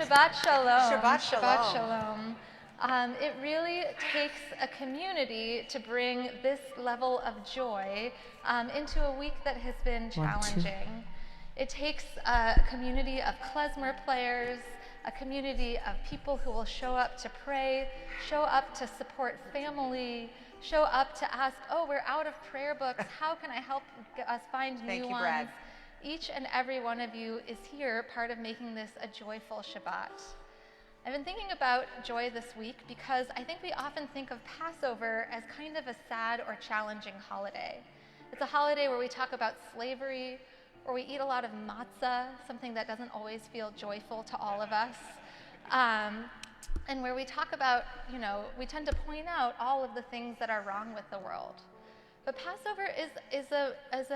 Shabbat Shalom. Shabbat Shalom. Shabbat Shalom. It really takes a community to bring this level of joy into a week that has been challenging. It takes a community of klezmer players, a community of people who will show up to pray, show up to support family, show up to ask, oh, we're out of prayer books. How can I help us find new ones? Brad. Each and every one of you is here, part of making this a joyful Shabbat. I've been thinking about joy this week because I think we often think of Passover as kind of a sad or challenging holiday. It's a holiday where we talk about slavery, or we eat a lot of matzah, something that doesn't always feel joyful to all of us. And where we talk about, we tend to point out all of the things that are wrong with the world. But Passover is a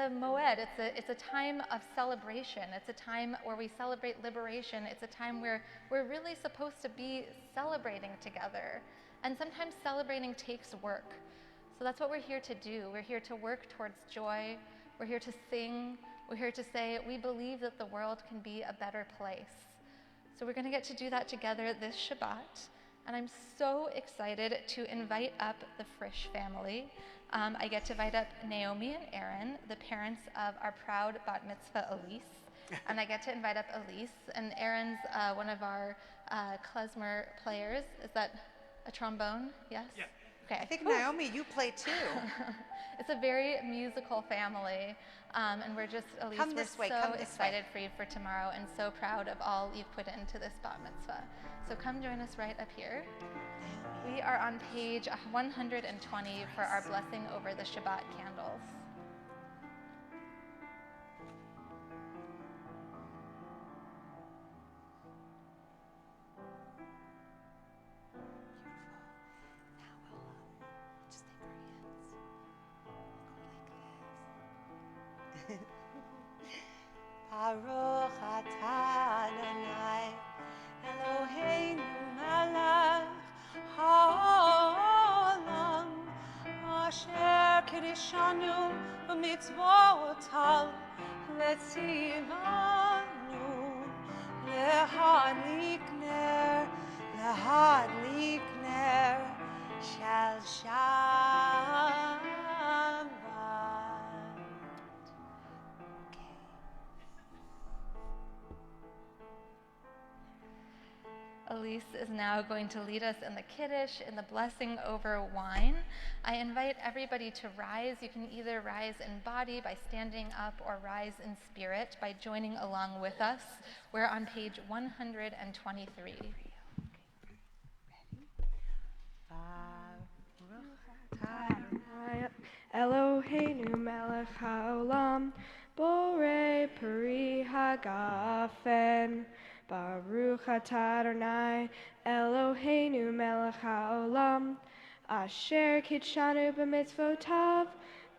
moed. It's a time of celebration. It's a time where we celebrate liberation. It's a time where we're really supposed to be celebrating together. And sometimes celebrating takes work. So that's what we're here to do. We're here to work towards joy. We're here to sing. We're here to say we believe that the world can be a better place. So we're going to get to do that together this Shabbat. And I'm so excited to invite up the Frisch family. I get to invite up Naomi and Aaron, the parents of our proud bat mitzvah Elise. And I get to invite up Elise. And Aaron's one of our klezmer players. Is that a trombone? Yes? Yeah. Okay. I think, Naomi, you play too. It's a very musical family. And we're just, Elise, we're so excited for you for tomorrow and so proud of all you've put into this bat mitzvah. So come join us right up here. We are on page 120 for our blessing over the Shabbat candles. Baruch atah Adonai Eloheinu melech haolam asher kiddushanu b'mitzvotav letzivanu lehadlik ner shel Shabbat. Elise is now going to lead us in the Kiddush, in the blessing over wine. I invite everybody to rise. You can either rise in body by standing up or rise in spirit by joining along with us. We're on page 123. Eloheinu melech haolam, borei peri hagafen. Baruch atah Adonai Eloheinu melech haolam, asher kitshanu b'mitzvotav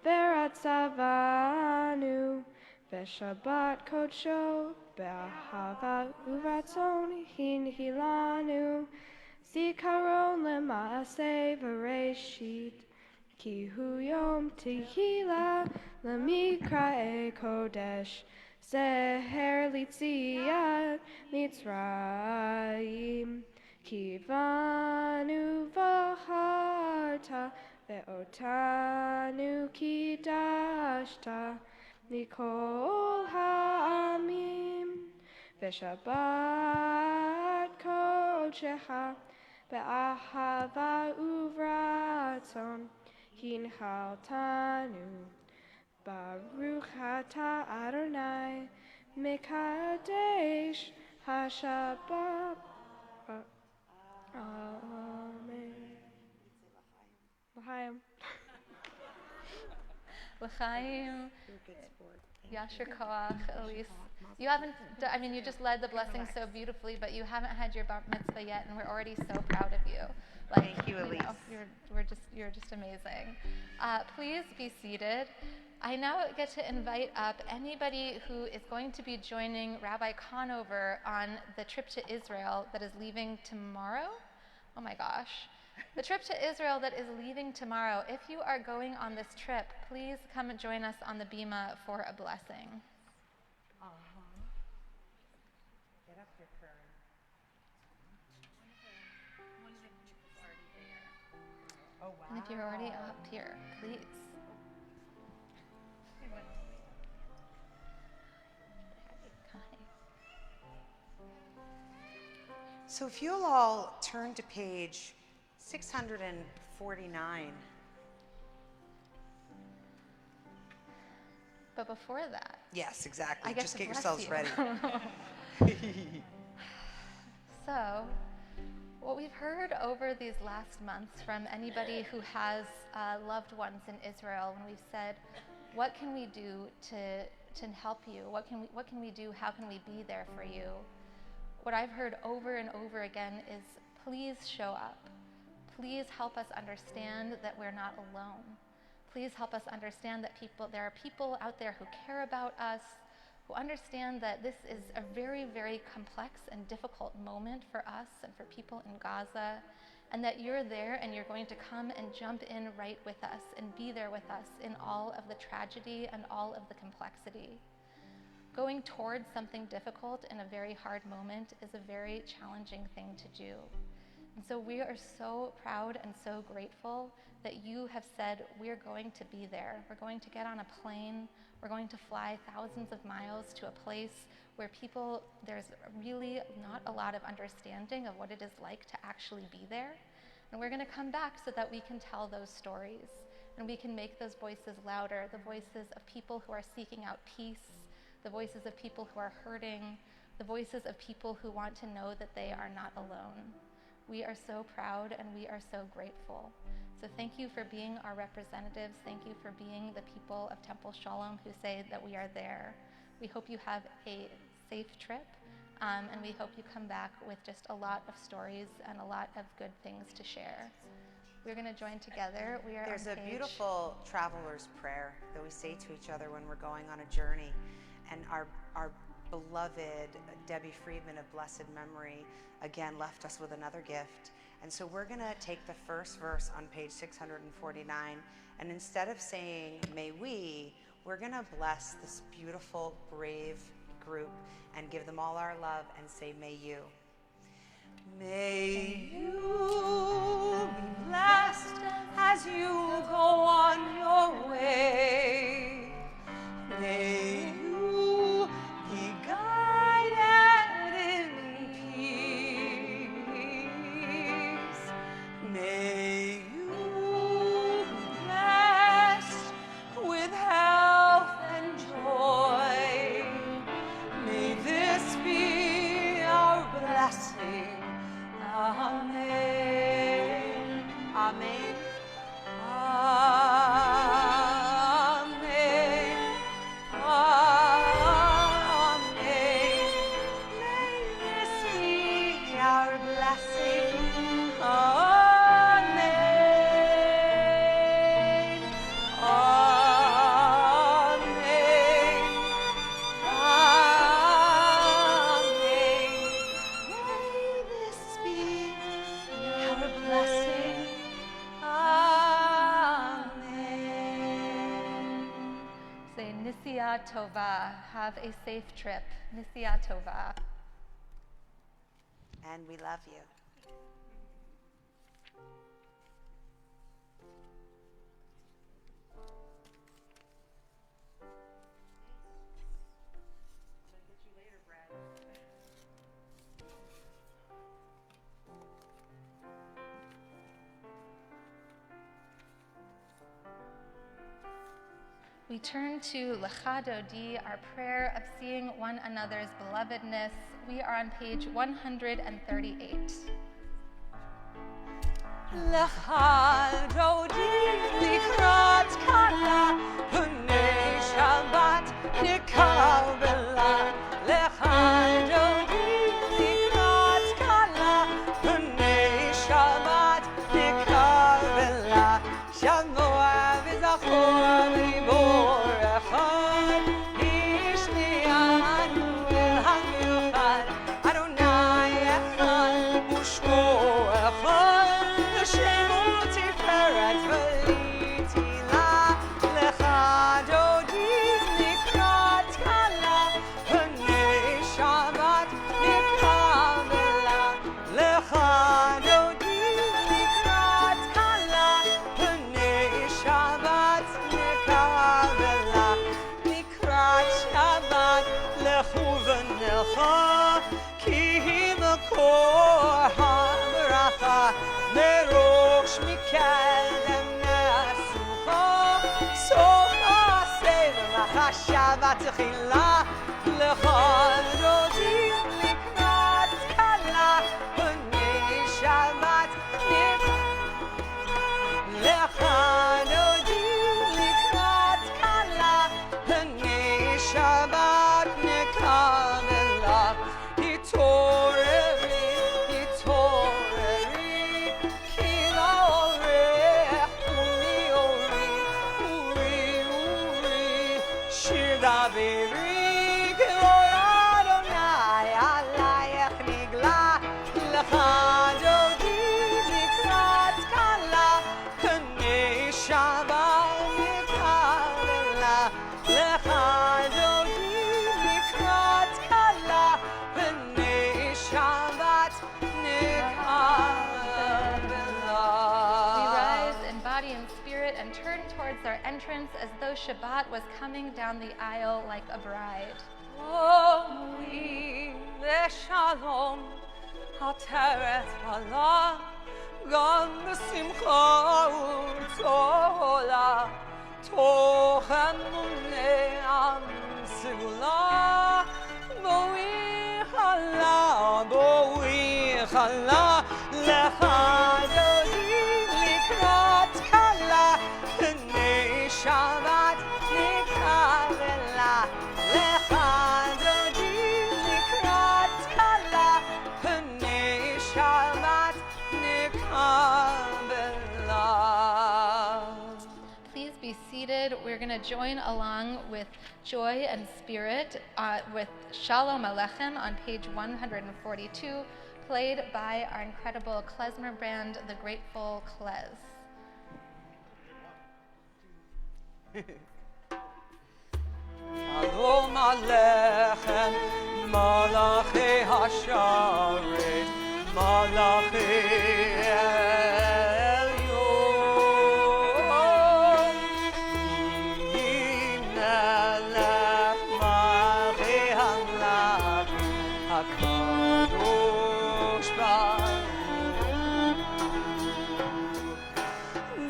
v'ratzavanu v'shabbat kodsho b'ahava uvratzon hinhilanu zikaron lema'aseh v'reshit ki hu yom tehila lemikra'e kodesh Zeher litziat Mitzrayim Kivanu v'harta ve'otanu kidashta Mikol ha'amim V'shabbat kodshecha be'ahava uvratzon hinchaltanu Baruch atah Adonai Mekadesh HaShabbat. Amen. L'chaim. L'chaim. Yasher Koach, Elise. You haven't, you just led the blessing so beautifully, but you haven't had your bar mitzvah yet, and we're already so proud of you. Thank you, Elise. You're just amazing. Please be seated. I now get to invite up anybody who is going to be joining Rabbi Conover on the trip to Israel that is leaving tomorrow. Oh my gosh. The trip to Israel that is leaving tomorrow. If you are going on this trip, please come and join us on the bima for a blessing. Get up here, Karen. And if you're already up here, please. So if you'll all turn to page 649. But before that, Yes, exactly. I get Just to get bless yourselves you. ready. So, what we've heard over these last months from anybody who has loved ones in Israel, when we've said, what can we do to help you? What can we do? How can we be there for you? What I've heard over and over again is, please show up. Please help us understand that we're not alone. Please help us understand that there are people out there who care about us, who understand that this is a very, very complex and difficult moment for us and for people in Gaza, and that you're there and you're going to come and jump in right with us and be there with us in all of the tragedy and all of the complexity. Going towards something difficult in a very hard moment is a very challenging thing to do. And so we are so proud and so grateful that you have said, we're going to be there. We're going to get on a plane. We're going to fly thousands of miles to a place where there's really not a lot of understanding of what it is like to actually be there. And we're going to come back so that we can tell those stories and we can make those voices louder, the voices of people who are seeking out peace, the voices of people who are hurting, the voices of people who want to know that they are not alone. We are so proud and we are so grateful. So thank you for being our representatives. Thank you for being the people of Temple Shalom who say that we are there. We hope you have a safe trip, and we hope you come back with just a lot of stories and a lot of good things to share. We're going to join together. There's a beautiful traveler's prayer that we say to each other when we're going on a journey. And our beloved Debbie Friedman of blessed memory, again, left us with another gift. And so we're going to take the first verse on page 649, and instead of saying, may we're going to bless this beautiful, brave group and give them all our love and say, may you. May you be blessed as you go on your way. May you be guided in peace. May you be blessed with health and joy. May this be our blessing. Amen. Amen. Amen. Amen. May this be our blessing. Amen. Amen. May this be our blessing. Amen. Say Nisiya Tova. Have a safe trip. Nisiya Tova. And we love you. We turn to Lecha Dodi, our prayer of seeing one another's belovedness. We are on page 138. Lecha Dodi likrat kala, Pnei Shabbat nikabela. Lecha Dodi likrat kala, Pnei Shabbat nikabela. Shavua v'zachor v'vorachad, Ishnianu el hamichad, Adonai echad u'shmo echad, L'shemo tiferet v'litila. Lecha Dodi likrat kala, כי מקור הברכה מראש מקדם נסוכה סוף הסדר מחשבה תחילה לך דודים לקראת קלה בני שבת לך דודים לקראת קלה בני שבת נקבלה התעוררי התעוררי כי לאורך אורי אורי אורי אורי שיר דברי גלוי אדוני עלייך נגלה לך דודי לקראת קלה פני שבת נקבלה לך דודי לקראת קלה פני שבת We rise נקבלה in body and spirit and turn towards our entrance as though Shabbat was coming down the aisle like a bride. אומרים לשלום עטרת עלה גם בשמחה וצהלה תוכן מונע סגולה בואי חלה לך דודי לקראת קלה פני שבת נקבלה לך דודי לקראת קלה פני שבת נקבלה. Please be seated. We're going to join along with Joy and Spirit with Shalom Alechem on page 142, played by our incredible klezmer band, the Grateful Klez. Shalom Alechem, Malachi Hasharet, Malachi Elyon, Yimelech Malachi Hamlachim, HaKadosh Baruch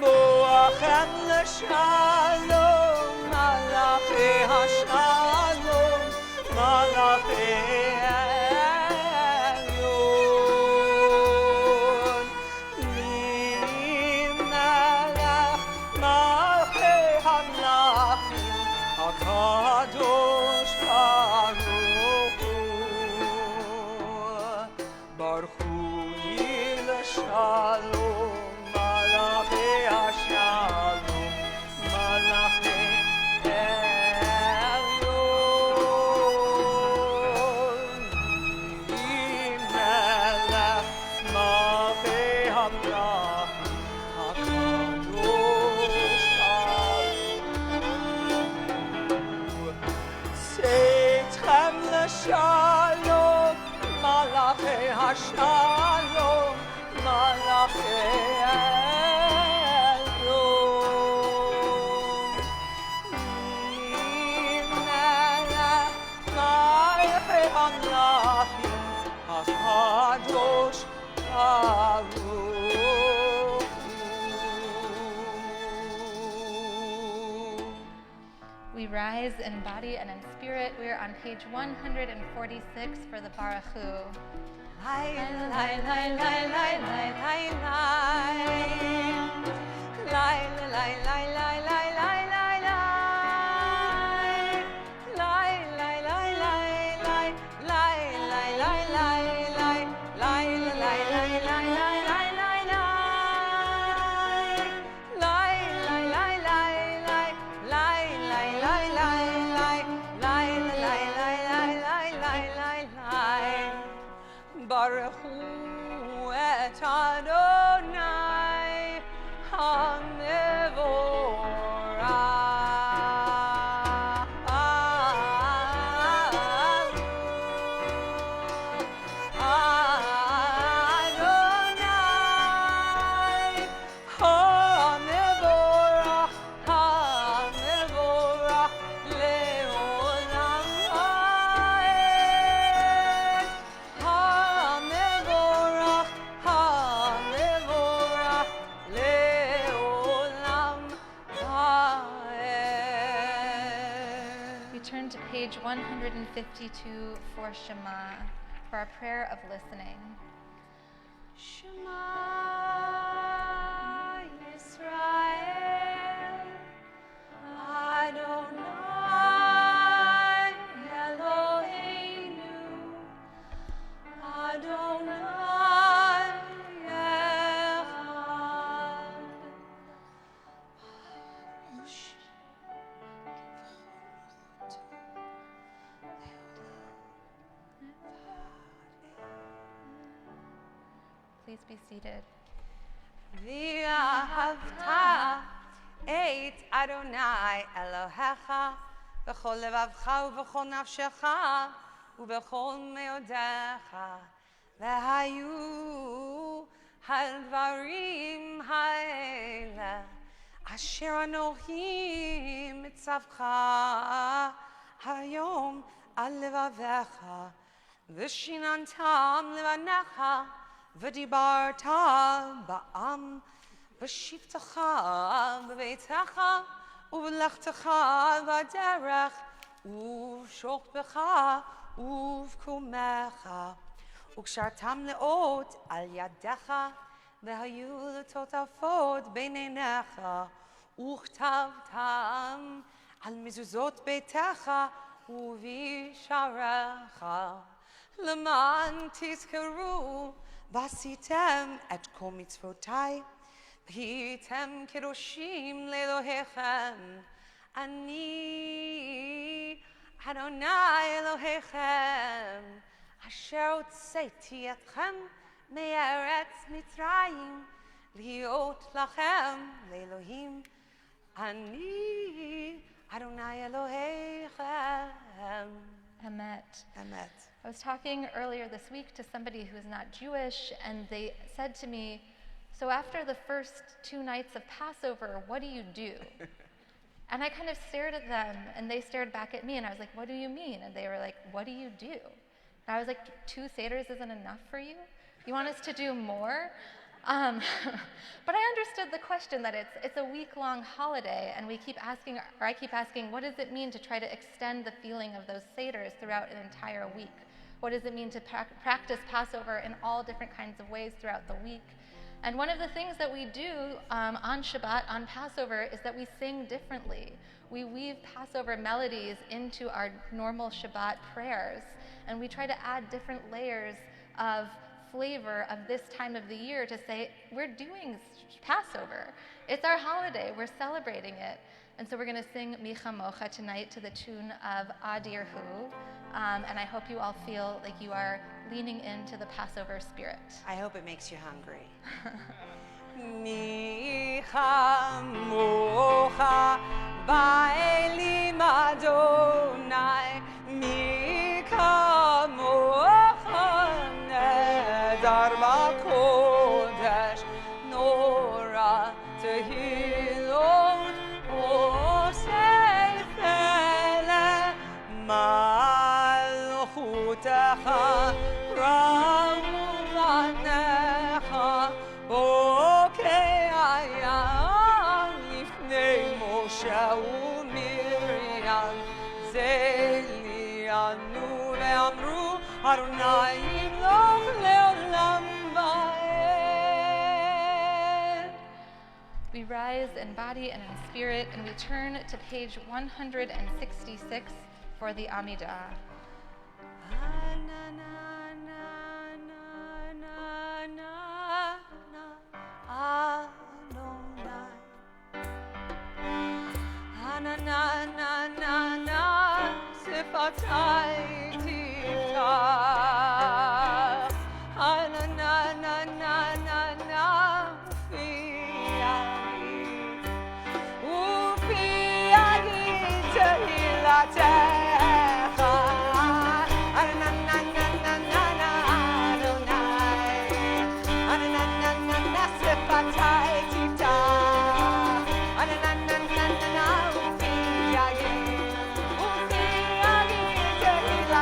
Boachem l'shalom, Malachi Hashalom, Malachi Elyon, Yimelech Malachi Hamlachim, HaKadosh Baruch Baruch Hu l'shalom, Malachi Hashalom, Malachi Elyon, Yimelech Malachi Hamlachim, HaKadosh Baruch Tzedchem l'shalom, Malachi Hashalom, Malachi Elyon, Yimelech Malachi Hamlachim, HaKadosh Baruch. We rise in body and in spirit. We are on page 146 for the Baruch Hu. Lai, lai, lai, lai, lai, lai, lai, lai. Lai, lai, lai, lai, lai, lai, lai, lai. Lai, lai, lai, lai, lai, lai, lai, lai, lai, lai. Lai, lai, lai, lai, lai, lai, lai, lai. Lai, lai, lai, lai, lai, lai, lai, lai, lai, lai. Lai, lai, lai, lai, lai, lai, lai, lai. Baruch Hu et Adonai 152 for Shema, for our prayer of listening. Shema Yisrael, Adonai Eloheinu, Adonai Echad. Please be seated. ואהבת את אדוני אלוהיך בכל לבבך ובכל נפשך ובכל מאודיך. והיו הדברים האלה אשר אנוכי מצווך היום על לבביך ושיננתם לבניך ודיברת בעם בשבתך בביתך ובלכתך בדרך ובשוכבך ובקומך וקשרתם לאות על ידיך והיו לטוטפות בין עיניך וכתבתם על מזוזות ביתך ובשעריך למען תזכרו ועשיתם את כל מצוותיי והייתם קדושים לאלוהיכם. אני אדוני אלוהיכם אשר הוצאתי אתכם מארץ מצרים להיות לכם לאלוהים. אני אדוני אלוהיכם. Emet. Emet. I was talking earlier this week to somebody who is not Jewish, and they said to me, so after the first 2 nights of Passover, what do you do? And I kind of stared at them, and they stared back at me, and I was like, what do you mean? And they were like, what do you do? And I was like, 2 Seders isn't enough for you? You want us to do more? But I understood the question that it's a week-long holiday, and we keep asking, or I keep asking, what does it mean to try to extend the feeling of those Seders throughout an entire week? What does it mean to practice Passover in all different kinds of ways throughout the week? And one of the things that we do on Shabbat, on Passover, is that we sing differently. We weave Passover melodies into our normal Shabbat prayers, and we try to add different layers of flavor of this time of the year to say, we're doing Passover. It's our holiday. We're celebrating it. And so we're going to sing Mi Chamocha tonight to the tune of Adir Hu. And I hope you all feel like you are leaning into the Passover spirit. I hope it makes you hungry. Mi chamocha ba'elim Adonai, mi chamocha nedar b'kodesh, nora tehilot oseh pele, malchutecha ramu lanecha, bokeh lifnei Moshe uMiriam, zelianu ve'amru Adonai yimloch le'olam va'ed. We rise in body and in spirit, and we turn to page 166 for the Amidah. La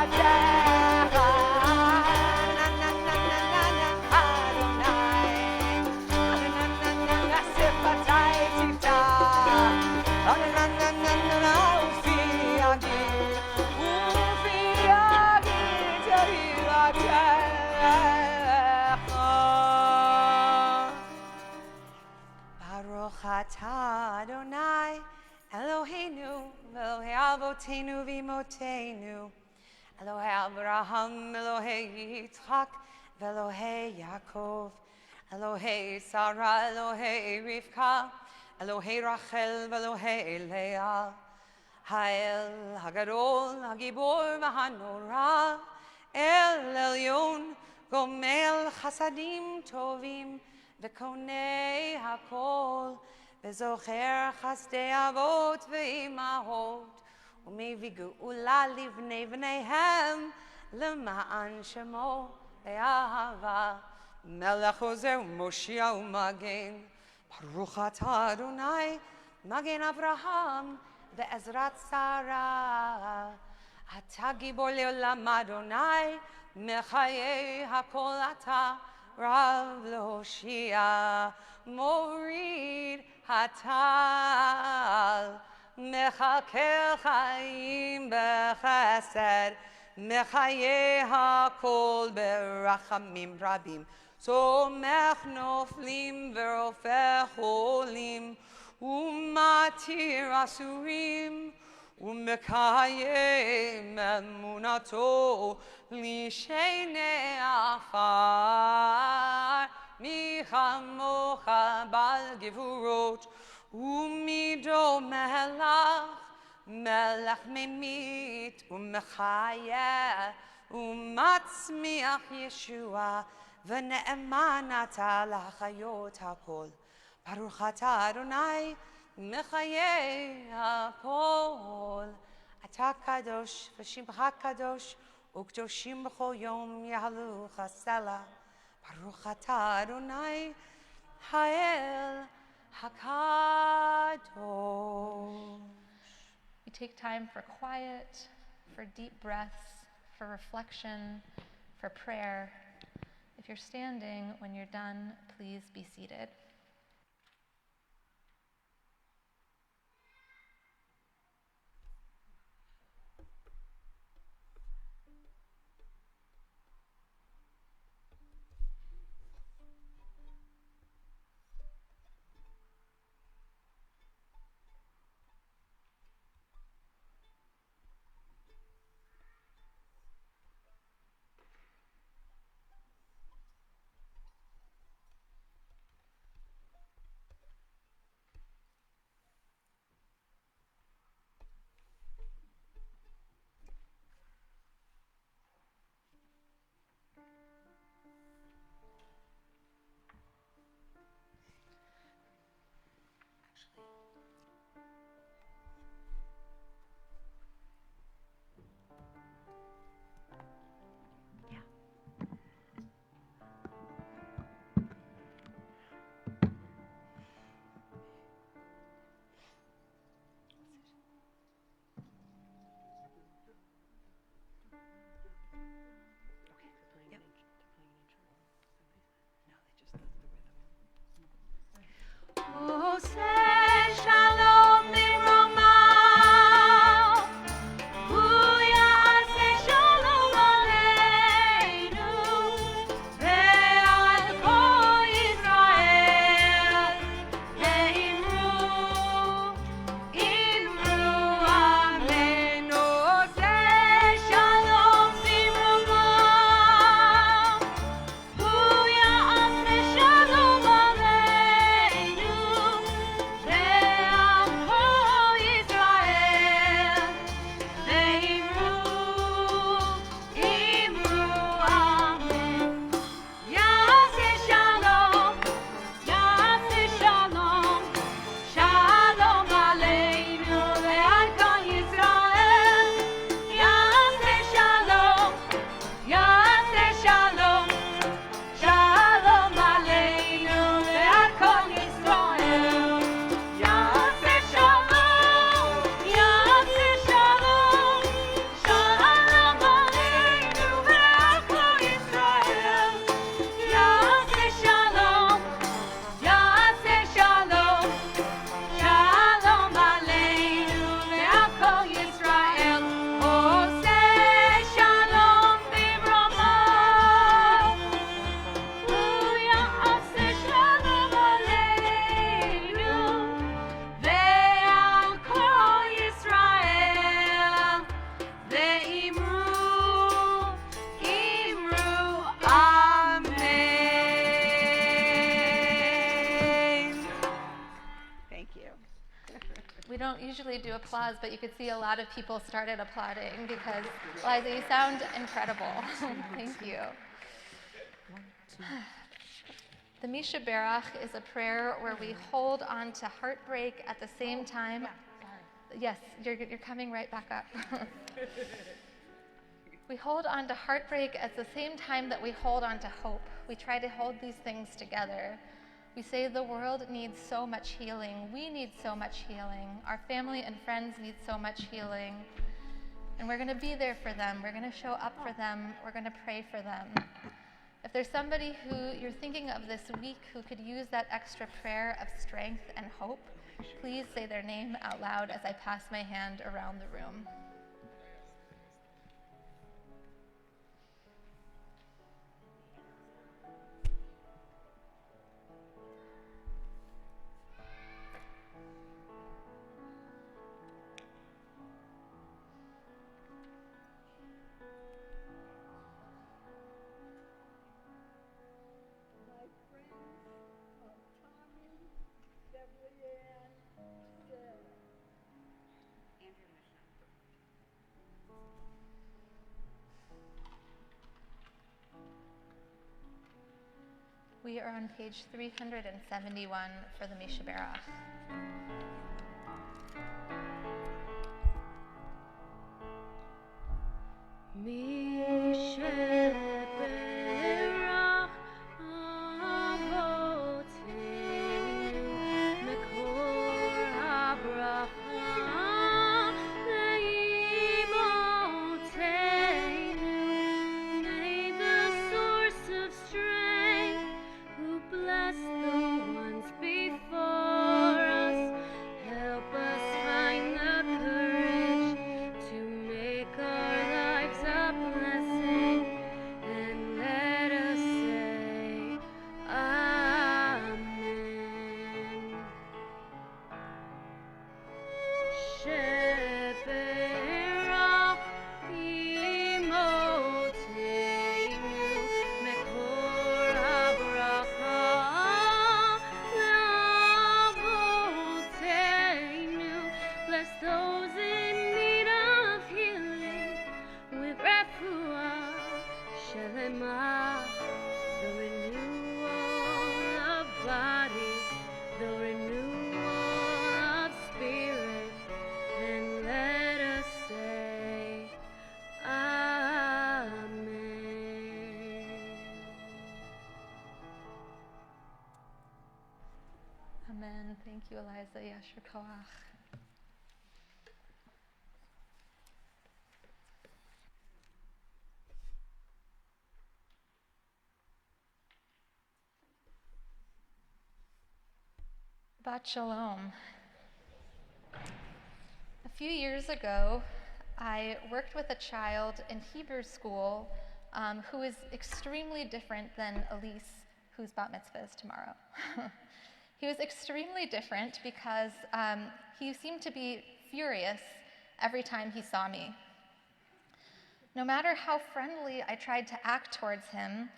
Avotenu v'imotenu, Elohei Abraham, Elohei Yitzchak, Elohei Yaakov, Elohei Sarah, Elohei Rivka, Elohei Rachel, Elohei Leah, Ha'el Hagadol, Hagibor, V'hanora, El Elyon, Gomel Chasadim Tovim, V'konei Hakol, V'zocher Chasdei Avot V'imahot, U'mevii Geula Livnei V'neihem, L'ma'an Shemo Le'ahava, Melech Ozer U'Moshia U'Magen, Baruch Atah Adonai, Magen Avraham, Ve'ezrat Sarah, Atah Gibor Le'olam Adonai, Mechayei Hakol Atah, Rav L'Hoshia, Morid Hatal, Mechakel Chaim B'Chesed, Mechayei Hakol B'Rachamim Rabim, Somech Noflim V'Rofeh Cholim, Umatir Asurim, Umekayem Emunato Lishenei Achar, Michamocha Bal Gevurot, Umido Melach, Melech Memit, Umechayeh, Umatzmiach Yeshua, V'ne'emanata L'Chayot HaKol. Baruch Atah Adonai, Mechayei HaKol. Atah Kadosh, V'Shimcha Kadosh, U'Kdoshim B'chol Yom Yahalu Chasela. Baruch Atah Adonai, Ha'el HaKadosh. We take time for quiet, for deep breaths, for reflection, for prayer. If you're standing, when you're done, please be seated. do applause, but you could see a lot of people started applauding because, Eliza, you sound incredible. Thank you. The Misha Berach is a prayer where we hold on to heartbreak at the same time. Yes, you're coming right back up. We hold on to heartbreak at the same time that we hold on to hope. We try to hold these things together. We say the world needs so much healing. We need so much healing. Our family and friends need so much healing. And we're going to be there for them. We're going to show up for them. We're going to pray for them. If there's somebody who you're thinking of this week who could use that extra prayer of strength and hope, please say their name out loud as I pass my hand around the room. We are on page 371 for the Misha Berach. Amen. Thank you, Eliza. Yasher Koach. Bat Shalom. A few years ago, I worked with a child in Hebrew school who is extremely different than Elise, whose bat mitzvah is tomorrow. He was extremely different because he seemed to be furious every time he saw me. No matter how friendly I tried to act towards him,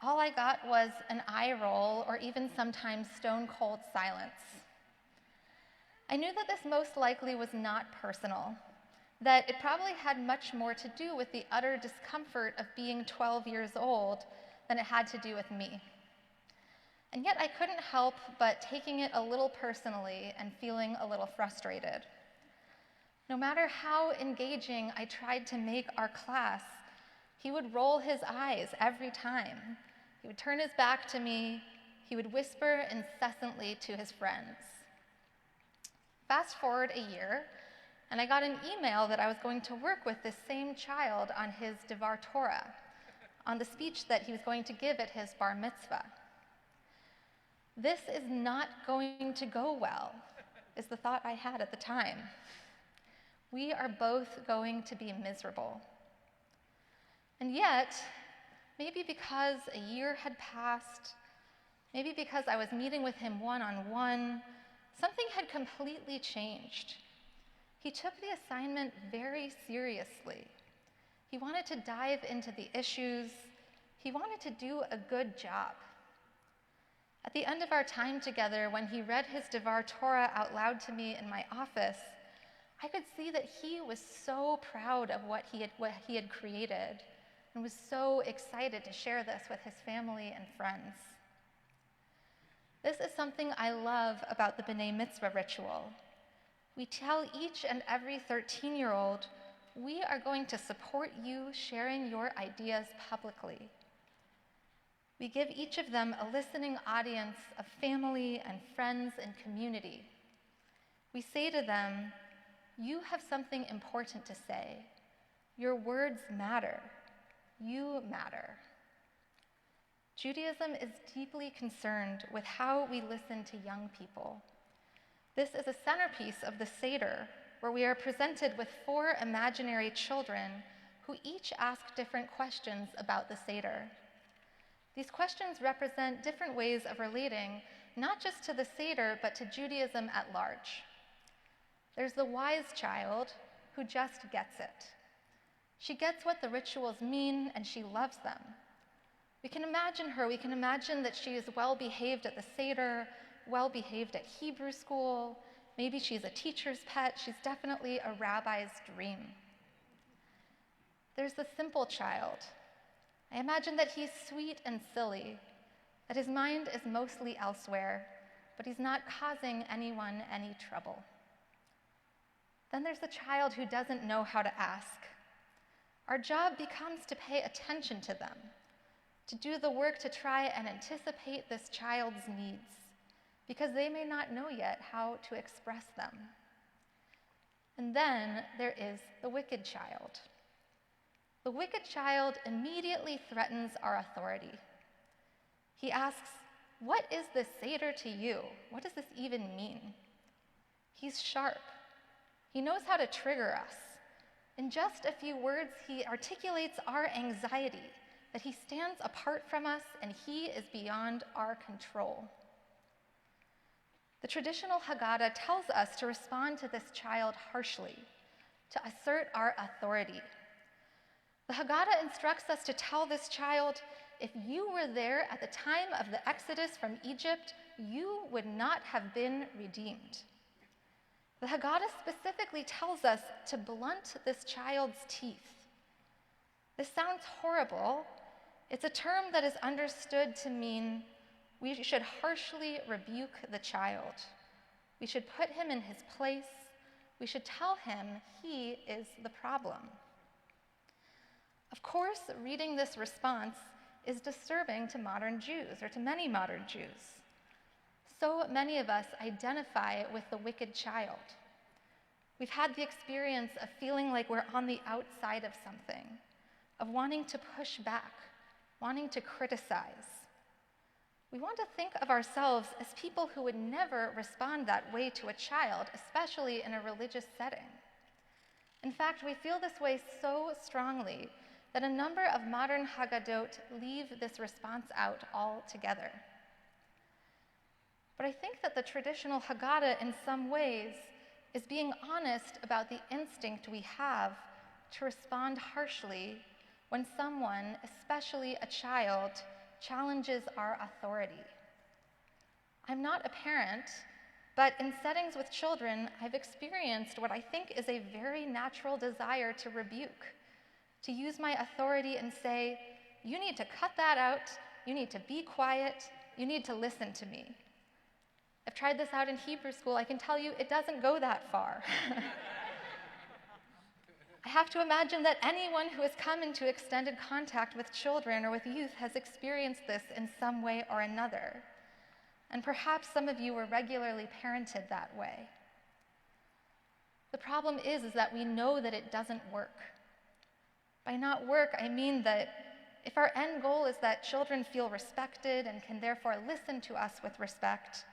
all I got was an eye roll or even sometimes stone-cold silence. I knew that this most likely was not personal, that it probably had much more to do with the utter discomfort of being 12 years old than it had to do with me. And yet I couldn't help but taking it a little personally and feeling a little frustrated. No matter how engaging I tried to make our class, he would roll his eyes every time. He would turn his back to me. He would whisper incessantly to his friends. Fast forward a year, and I got an email that I was going to work with this same child on his Devar Torah, on the speech that he was going to give at his bar mitzvah. This is not going to go well, is the thought I had at the time. We are both going to be miserable. And yet, maybe because a year had passed, maybe because I was meeting with him one-on-one, something had completely changed. He took the assignment very seriously. He wanted to dive into the issues. He wanted to do a good job. At the end of our time together, when he read his Devar Torah out loud to me in my office, I could see that he was so proud of what he had created and was so excited to share this with his family and friends. This is something I love about the B'nai Mitzvah ritual. We tell each and every 13-year-old, we are going to support you sharing your ideas publicly. We give each of them a listening audience of family and friends and community. We say to them, you have something important to say. Your words matter. You matter. Judaism is deeply concerned with how we listen to young people. This is a centerpiece of the Seder, where we are presented with 4 imaginary children who each ask different questions about the Seder. These questions represent different ways of relating, not just to the Seder, but to Judaism at large. There's the wise child who just gets it. She gets what the rituals mean, and she loves them. We can imagine her. We can imagine that she is well-behaved at the Seder, well-behaved at Hebrew school. Maybe she's a teacher's pet. She's definitely a rabbi's dream. There's the simple child. I imagine that he's sweet and silly, that his mind is mostly elsewhere, but he's not causing anyone any trouble. Then there's the child who doesn't know how to ask. Our job becomes to pay attention to them, to do the work to try and anticipate this child's needs, because they may not know yet how to express them. And then there is the wicked child. The wicked child immediately threatens our authority. He asks, what is this Seder to you? What does this even mean? He's sharp. He knows how to trigger us. In just a few words, he articulates our anxiety, that he stands apart from us and he is beyond our control. The traditional Haggadah tells us to respond to this child harshly, to assert our authority. The Haggadah instructs us to tell this child, if you were there at the time of the Exodus from Egypt, you would not have been redeemed. The Haggadah specifically tells us to blunt this child's teeth. This sounds horrible. It's a term that is understood to mean we should harshly rebuke the child. We should put him in his place. We should tell him he is the problem. Of course, reading this response is disturbing to modern Jews, or to many modern Jews. So many of us identify with the wicked child. We've had the experience of feeling like we're on the outside of something, of wanting to push back, wanting to criticize. We want to think of ourselves as people who would never respond that way to a child, especially in a religious setting. In fact, we feel this way so strongly that a number of modern Haggadot leave this response out altogether. But I think that the traditional Haggadah, in some ways, is being honest about the instinct we have to respond harshly when someone, especially a child, challenges our authority. I'm not a parent, but in settings with children, I've experienced what I think is a very natural desire to rebuke, to use my authority and say, you need to cut that out, you need to be quiet, you need to listen to me. I've tried this out in Hebrew school. I can tell you it doesn't go that far. I have to imagine that anyone who has come into extended contact with children or with youth has experienced this in some way or another. And perhaps some of you were regularly parented that way. The problem is that we know that it doesn't work. By not work, I mean that if our end goal is that children feel respected and can therefore listen to us with respect,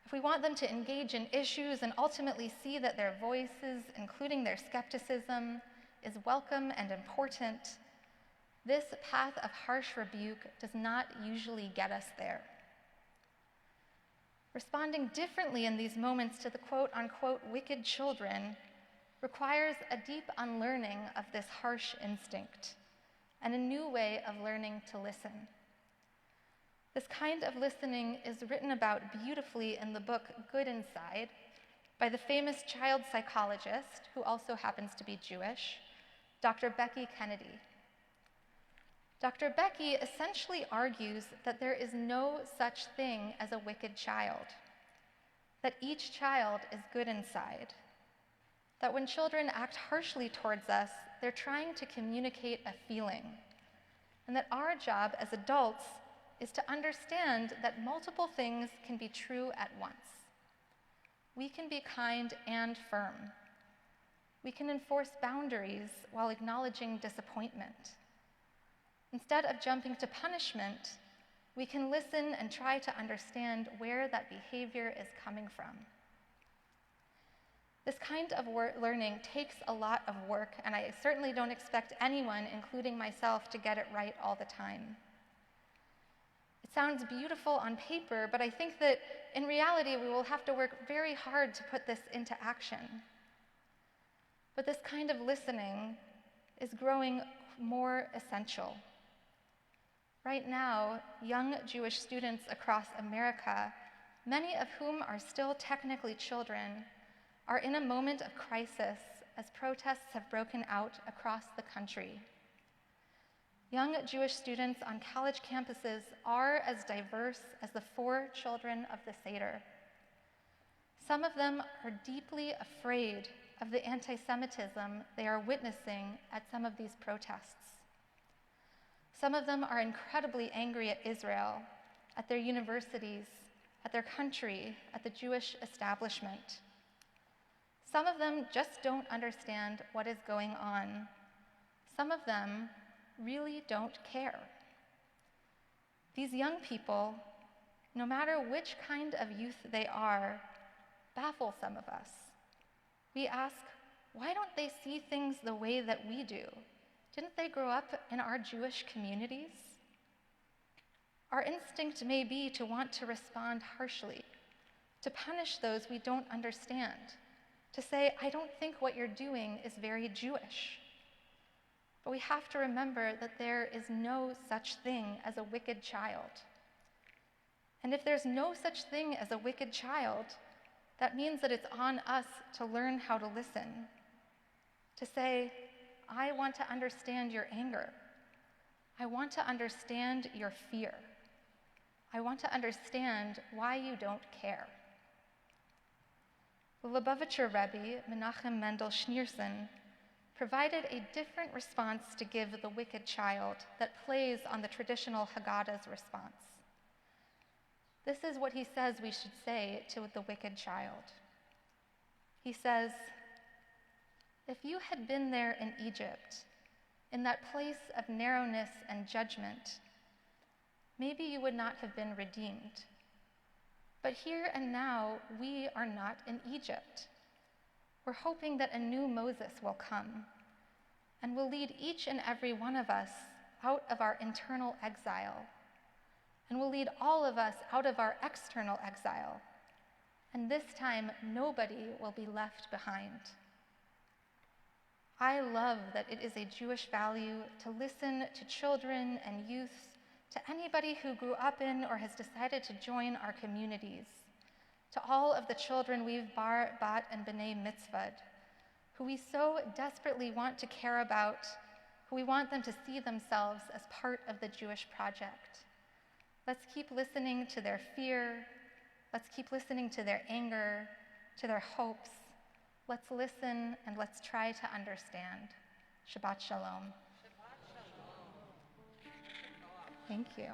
if we want them to engage in issues and ultimately see that their voices, including their skepticism, is welcome and important, this path of harsh rebuke does not usually get us there. Responding differently in these moments to the quote-unquote wicked children requires a deep unlearning of this harsh instinct and a new way of learning to listen. This kind of listening is written about beautifully in the book Good Inside by the famous child psychologist, who also happens to be Jewish, Dr. Becky Kennedy. Dr. Becky essentially argues that there is no such thing as a wicked child, that each child is good inside, that when children act harshly towards us, they're trying to communicate a feeling, and that our job as adults is to understand that multiple things can be true at once. We can be kind and firm. We can enforce boundaries while acknowledging disappointment. Instead of jumping to punishment, we can listen and try to understand where that behavior is coming from. This kind of learning takes a lot of work, and I certainly don't expect anyone, including myself, to get it right all the time. It sounds beautiful on paper, but I think that in reality, we will have to work very hard to put this into action. But this kind of listening is growing more essential. Right now, young Jewish students across America, many of whom are still technically children, are in a moment of crisis as protests have broken out across the country. Young Jewish students on college campuses are as diverse as the 4 children of the Seder. Some of them are deeply afraid of the anti-Semitism they are witnessing at some of these protests. Some of them are incredibly angry at Israel, at their universities, at their country, at the Jewish establishment. Some of them just don't understand what is going on. Some of them really don't care. These young people, no matter which kind of youth they are, baffle some of us. We ask, why don't they see things the way that we do? Didn't they grow up in our Jewish communities? Our instinct may be to want to respond harshly, to punish those we don't understand, to say, I don't think what you're doing is very Jewish. But we have to remember that there is no such thing as a wicked child. And if there's no such thing as a wicked child, that means that it's on us to learn how to listen, to say, I want to understand your anger. I want to understand your fear. I want to understand why you don't care. The Lubavitcher Rebbe, Menachem Mendel Schneerson, provided a different response to give the wicked child that plays on the traditional Haggadah's response. This is what he says we should say to the wicked child. He says, if you had been there in Egypt, in that place of narrowness and judgment, maybe you would not have been redeemed. But here and now, we are not in Egypt. We're hoping that a new Moses will come and will lead each and every one of us out of our internal exile, and will lead all of us out of our external exile. And this time, nobody will be left behind. I love that it is a Jewish value to listen to children and youth, to anybody who grew up in or has decided to join our communities, to all of the children we've bar, bat, and b'nai mitzvahd, who we so desperately want to care about, who we want them to see themselves as part of the Jewish project. Let's keep listening to their fear. Let's keep listening to their anger, to their hopes. Let's listen and let's try to understand. Shabbat Shalom. Thank you.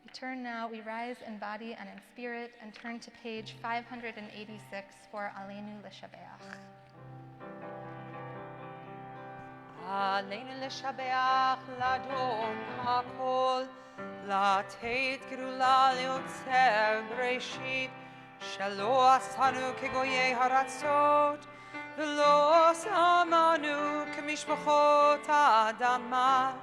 We turn now, we rise in body and in spirit and turn to page 586 for Aleinu L'Shabeach. Aleinu L'Shabeach L'Adon HaKol לתת גאולה ליוצר בראשית שלא עשנו כגויי הרצות ולא שמנו כמשפחות האדמה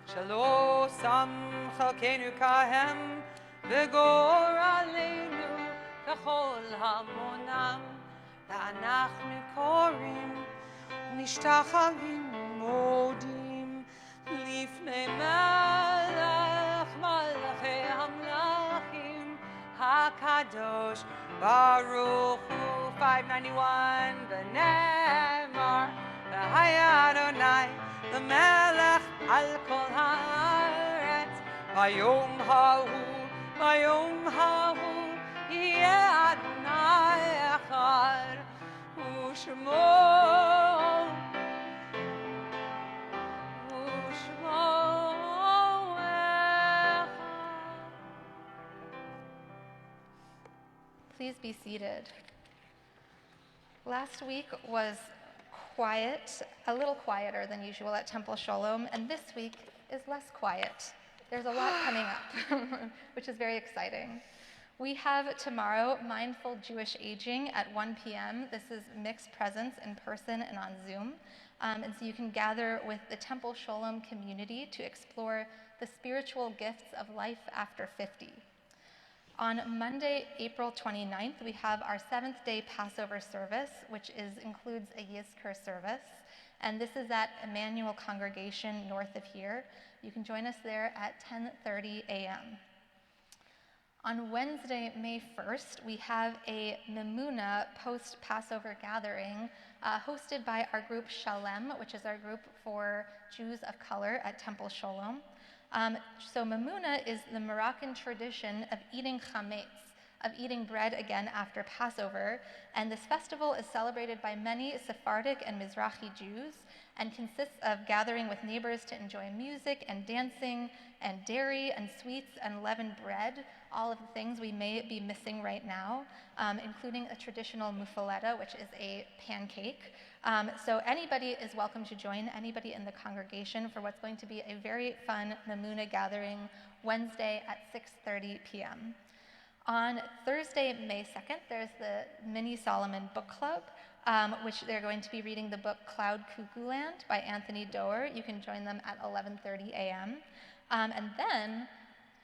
שלא שם חלקנו כהם וגורלנו ככל המונם ואנחנו קוראים ומשתחווים ומודים לפני מלך מלכי המלכים הקדוש ברוך הוא 591, V'nemar, V'haya Adonai, L'melech al kol haaretz, V'yom hahu, Yeh Adonai echad, U'shmo echad. Please be seated. Last week was quiet, a little quieter than usual at Temple Shalom, and this week is less quiet. There's a lot coming up, which is very exciting. We have tomorrow Mindful Jewish Aging at 1 p.m. This is mixed presence in person and on Zoom. And so you can gather with the Temple Shalom community to explore the spiritual gifts of life after 50. On Monday, April 29th, we have our seventh-day Passover service, which includes a Yizkor service. And this is at Emmanuel Congregation north of here. You can join us there at 10:30 a.m. On Wednesday, May 1st, we have a Memuna post-Passover gathering hosted by our group Shalem, which is our group for Jews of color at Temple Shalom. So Memuna is the Moroccan tradition of eating chametz, of eating bread again after Passover. And this festival is celebrated by many Sephardic and Mizrahi Jews and consists of gathering with neighbors to enjoy music and dancing and dairy and sweets and leavened bread, all of the things we may be missing right now, including a traditional mufaletta, which is a pancake. So anybody is welcome to join, anybody in the congregation, for what's going to be a very fun Memuna gathering Wednesday at 6:30 p.m. On Thursday, May 2nd, there's the Mini Solomon Book Club, which they're going to be reading the book Cloud Cuckoo Land by Anthony Doerr. You can join them at 11:30 a.m. And then,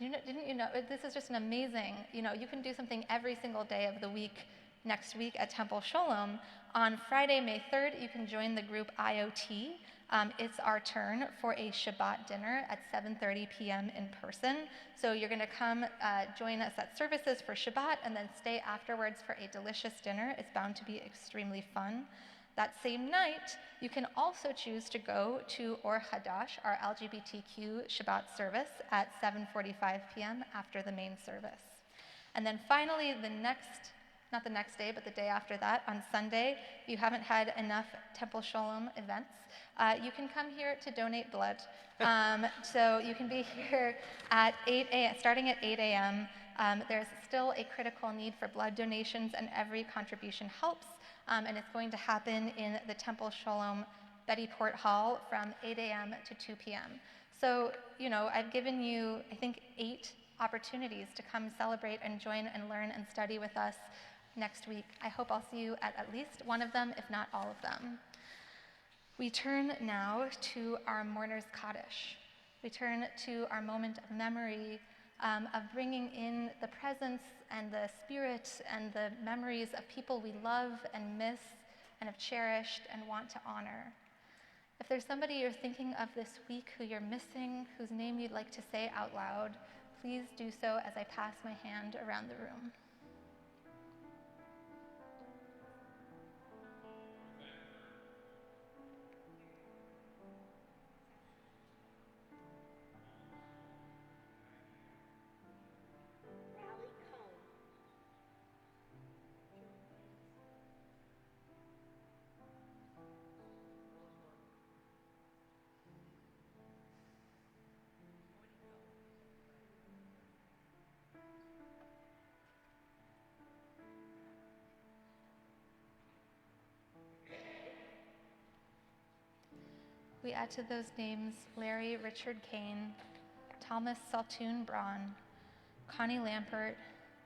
didn't you know, this is just an amazing, you can do something every single day of the week next week at Temple Shalom. On Friday, May 3rd, you can join the group IoT. It's our turn for a Shabbat dinner at 7:30 p.m. in person. So you're going to come join us at services for Shabbat and then stay afterwards for a delicious dinner. It's bound to be extremely fun. That same night, you can also choose to go to Or Hadash, our LGBTQ Shabbat service at 7:45 p.m. after the main service. And then finally, not the next day, but the day after that, on Sunday, if you haven't had enough Temple Shalom events, you can come here to donate blood. So you can be here at 8 a.m., starting at 8 a.m. There's still a critical need for blood donations, and every contribution helps. And it's going to happen in the Temple Shalom Betty Port Hall from 8 a.m. to 2 p.m. So, I've given you, I think, 8 opportunities to come celebrate and join and learn and study with us next week. I hope I'll see you at least one of them, if not all of them. We turn now to our mourner's Kaddish. We turn to our moment of memory, of bringing in the presence and the spirit and the memories of people we love and miss and have cherished and want to honor. If there's somebody you're thinking of this week who you're missing, whose name you'd like to say out loud, please do so as I pass my hand around the room. We add to those names Larry Richard Kane, Thomas Saltoon Braun, Connie Lampert,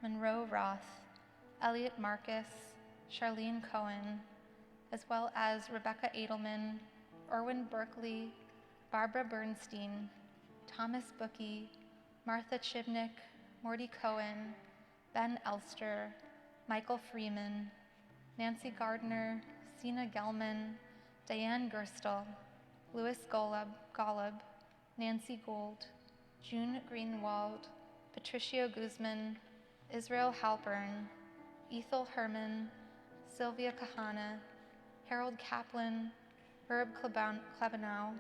Monroe Roth, Elliot Marcus, Charlene Cohen, as well as Rebecca Edelman, Erwin Berkeley, Barbara Bernstein, Thomas Bookie, Martha Chibnick, Morty Cohen, Ben Elster, Michael Freeman, Nancy Gardner, Sina Gelman, Diane Gerstel, Louis Golub, Nancy Gould, June Greenwald, Patricio Guzman, Israel Halpern, Ethel Herman, Sylvia Kahana, Harold Kaplan, Herb Klebanow,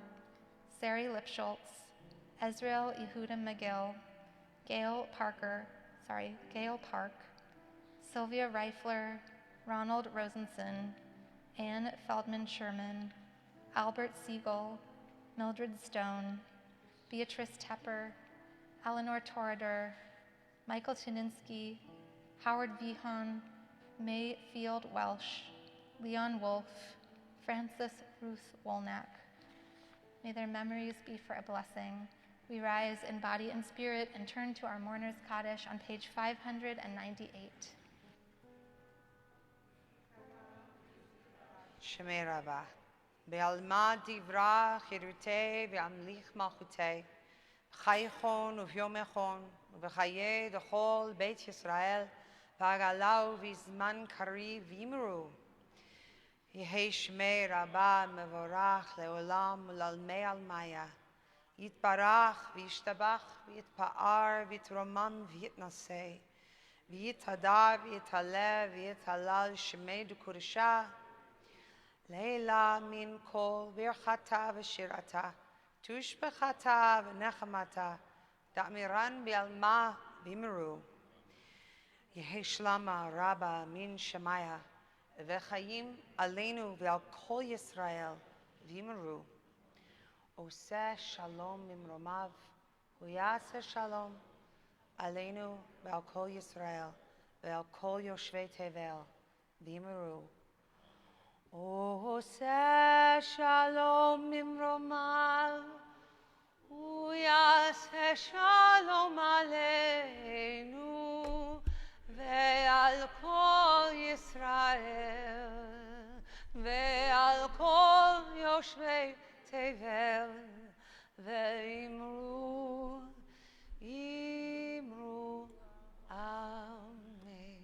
Sari Lipschultz, Ezrael Yehuda McGill, Gail Park, Sylvia Reifler, Ronald Rosenson, Anne Feldman Sherman, Albert Siegel, Mildred Stone, Beatrice Tepper, Eleanor Torader, Michael Tininsky, Howard Vihon, May Field Welsh, Leon Wolfe, Frances Ruth Wolnack. May their memories be for a blessing. We rise in body and spirit and turn to our Mourner's Kaddish on page 598. Shemei Rabbah. Be'alma divra chirute ve'amlich malchute. Chaychon uvyomechon v'chaye dechol Beit Yisrael v'agalau v'zman kariv v'imru. Yehei Shemei Rabbah mevorach le'olam u'lalmei almaya. Yitbarach v'yishtabach v'yitpa'ar v'yitromam v'yitnaseh. V'yitadar v'yitalev v'yitalal Shemei dukurisha. Leila min kol birchata v'shirata, tushbechata v'nechamata, da'miran bi'alma b'imru. Yehi shlama rabba min shemaya, v'chayim aleinu v'al kol Yisrael v'imru. Oseh shalom mimromav, uyaseh shalom aleinu v'al kol Yisrael, v'al kol yoshvei tevel v'imru. Oseh shalom mimromav, uyaseh shalom aleinu, ve'al kol Yisrael, ve'al kol yoshvei tevel, ve'imru, imru, amen.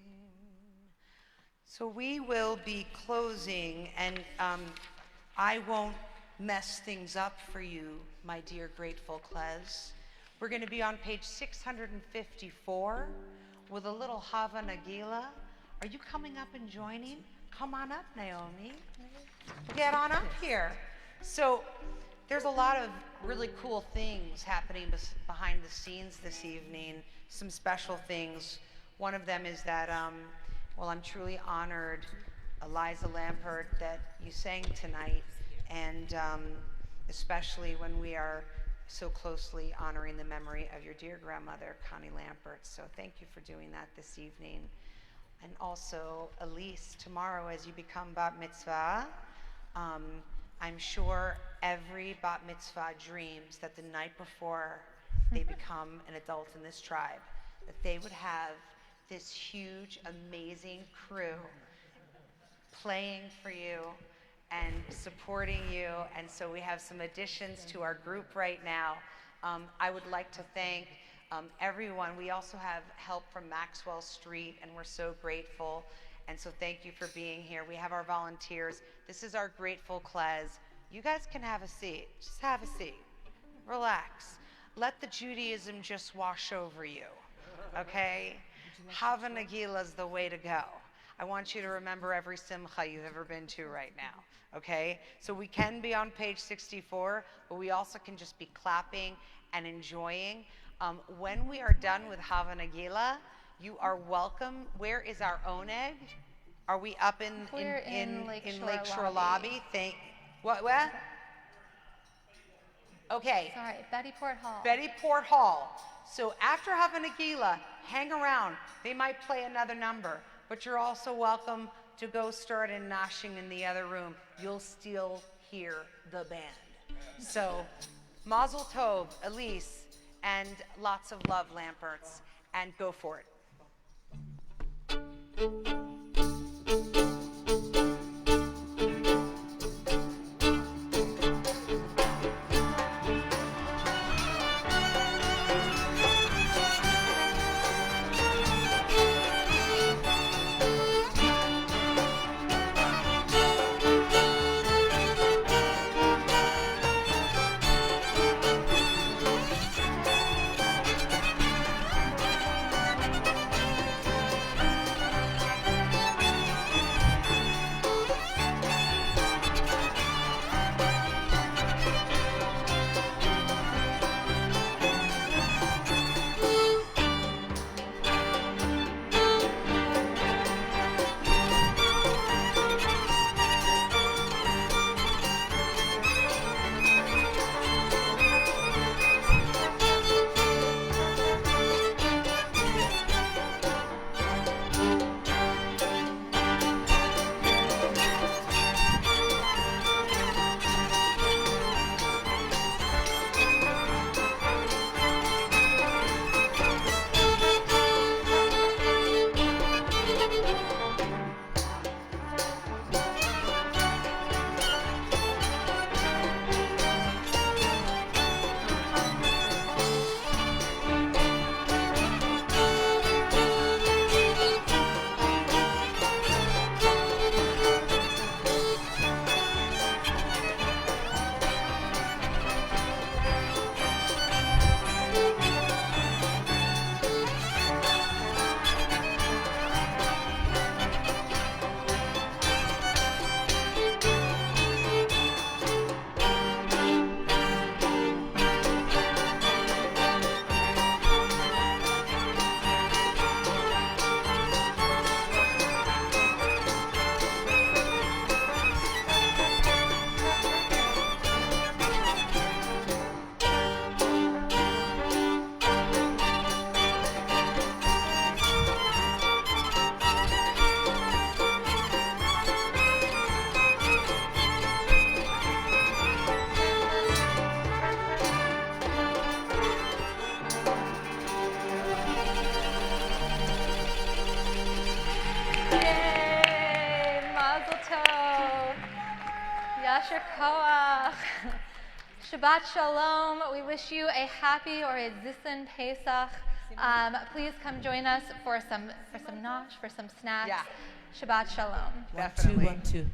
So we will be closing, and I won't mess things up for you, my dear grateful Klez. We're going to be on page 654 with a little Hava Nagila. Are you coming up and joining? Come on up, Naomi. Get on up here. So there's a lot of really cool things happening behind the scenes this evening, some special things. One of them is that well, I'm truly honored, Eliza Lampert, that you sang tonight, and especially when we are so closely honoring the memory of your dear grandmother, Connie Lampert. So thank you for doing that this evening. And also, Elise, tomorrow as you become bat mitzvah, I'm sure every bat mitzvah dreams that the night before they become an adult in this tribe, that they would have this huge, amazing crew playing for you and supporting you. And so we have some additions to our group right now. I would like to thank everyone. We also have help from Maxwell Street, and we're so grateful. And so thank you for being here. We have our volunteers. This is our grateful Klez. You guys can have a seat. Just have a seat. Relax. Let the Judaism just wash over you, okay? Hava Nagila is the way to go. I want you to remember every simcha you've ever been to right now, okay? So we can be on page 64, but we also can just be clapping and enjoying. When we are done with Hava Nagila, you are welcome. Where is our oneg? Are we up in Lakeshore Lobby? What? Okay. Sorry, Betty Port Hall. Betty Port Hall. So after Hava Nagila, hang around. They might play another number, but you're also welcome to go start in noshing in the other room. You'll still hear the band. So, Mazel Tov, Elise, and lots of love, Lamperts, and go for it. Yasher Koach. Shabbat Shalom. We wish you a happy or a Zissen Pesach. Please come join us for some nosh, for some snacks. Yeah. Shabbat Shalom. Definitely. 1, 2, 1, 2.